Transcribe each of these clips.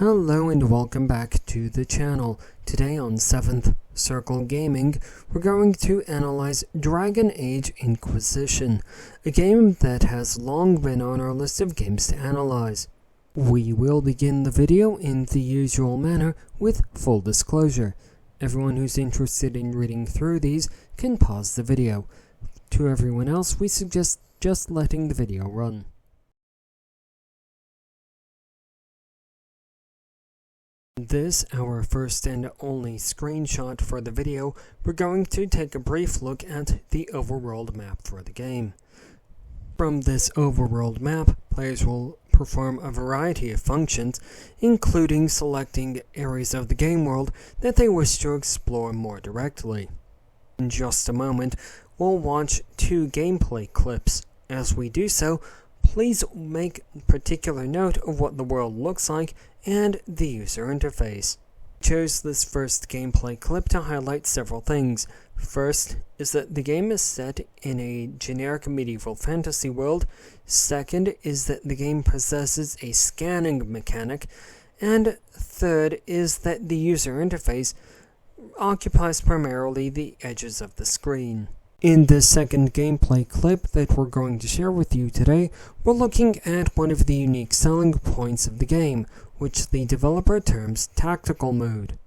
Hello and welcome back to the channel. Today on 7th Circle Gaming, we're going to analyze Dragon Age Inquisition, a game that has long been on our list of games to analyze. We will begin the video in the usual manner with full disclosure. Everyone who's interested in reading through these can pause the video. To everyone else, we suggest just letting the video run. This, our first and only screenshot for the video, we're going to take a brief look at the overworld map for the game. From this overworld map, players will perform a variety of functions, including selecting areas of the game world that they wish to explore more directly. In just a moment, we'll watch 2 gameplay clips. As we do so, please make particular note of what the world looks like and the user interface. I chose this first gameplay clip to highlight several things. First is that the game is set in a generic medieval fantasy world. Second is that the game possesses a scanning mechanic. And third is that the user interface occupies primarily the edges of the screen. In this second gameplay clip that we're going to share with you today, we're looking at one of the unique selling points of the game, which the developer terms Tactical Mode.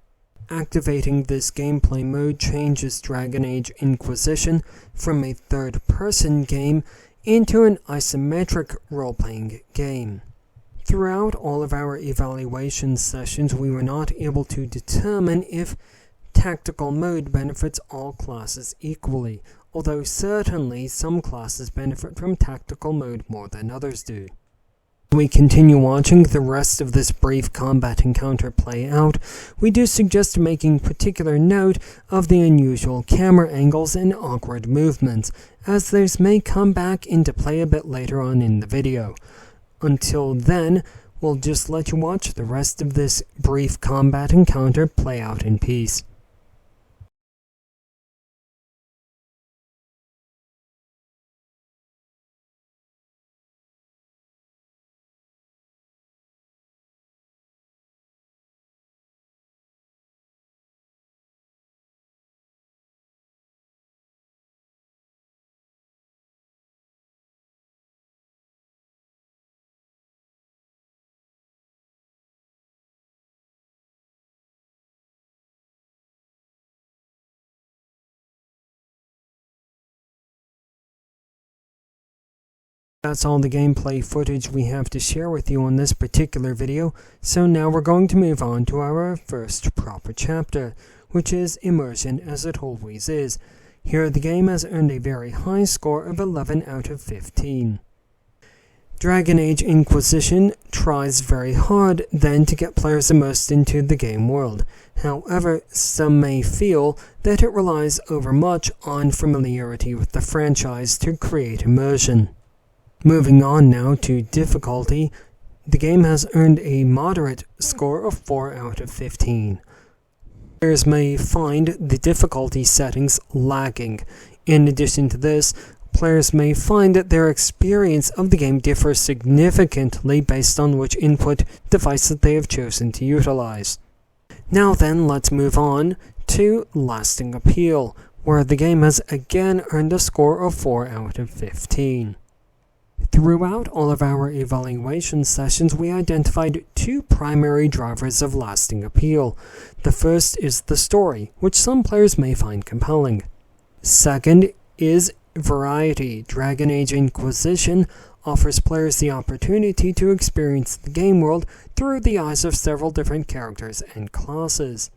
Activating this gameplay mode changes Dragon Age Inquisition from a third-person game into an isometric role-playing game. Throughout all of our evaluation sessions, we were not able to determine if Tactical Mode benefits all classes equally, although certainly some classes benefit from Tactical Mode more than others do. As we continue watching the rest of this brief combat encounter play out, we do suggest making particular note of the unusual camera angles and awkward movements, as those may come back into play a bit later on in the video. Until then, we'll just let you watch the rest of this brief combat encounter play out in peace. That's all the gameplay footage we have to share with you on this particular video, so now we're going to move on to our first proper chapter, which is Immersion, as it always is. Here the game has earned a very high score of 11 out of 15. Dragon Age Inquisition tries very hard then to get players immersed into the game world. However, some may feel that it relies overmuch on familiarity with the franchise to create immersion. Moving on now to difficulty, the game has earned a moderate score of 4 out of 15. Players may find the difficulty settings lagging. In addition to this, players may find that their experience of the game differs significantly based on which input device that they have chosen to utilize. Now then, let's move on to Lasting Appeal, where the game has again earned a score of 4 out of 15. Throughout all of our evaluation sessions, we identified 2 primary drivers of lasting appeal. The first is the story, which some players may find compelling. Second is variety. Dragon Age Inquisition offers players the opportunity to experience the game world through the eyes of several different characters and classes,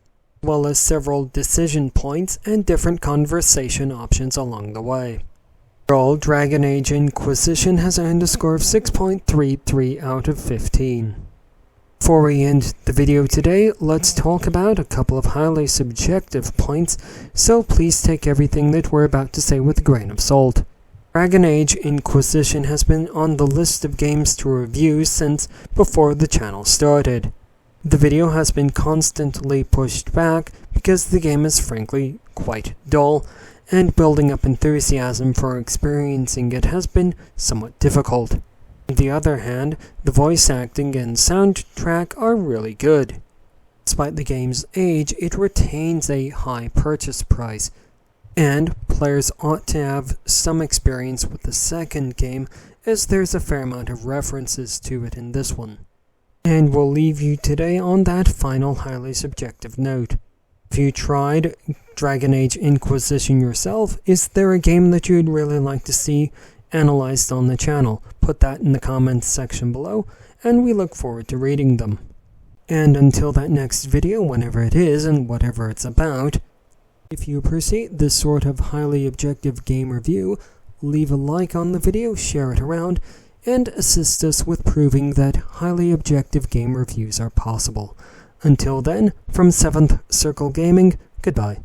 as well as several decision points and different conversation options along the way. Overall, Dragon Age Inquisition has earned a score of 6.33 out of 15. Before we end the video today, let's talk about a couple of highly subjective points, so please take everything that we're about to say with a grain of salt. Dragon Age Inquisition has been on the list of games to review since before the channel started. The video has been constantly pushed back because the game is frankly quite dull, and building up enthusiasm for experiencing it has been somewhat difficult. On the other hand, the voice acting and soundtrack are really good. Despite the game's age, it retains a high purchase price, and players ought to have some experience with the second game, as there's a fair amount of references to it in this one. And we'll leave you today on that final highly subjective note. If you tried Dragon Age Inquisition yourself, is there a game that you'd really like to see analyzed on the channel? Put that in the comments section below, and we look forward to reading them. And until that next video, whenever it is and whatever it's about, if you appreciate this sort of highly objective game review, leave a like on the video, share it around, and assist us with proving that highly objective game reviews are possible. Until then, from 7th Circle Gaming, goodbye.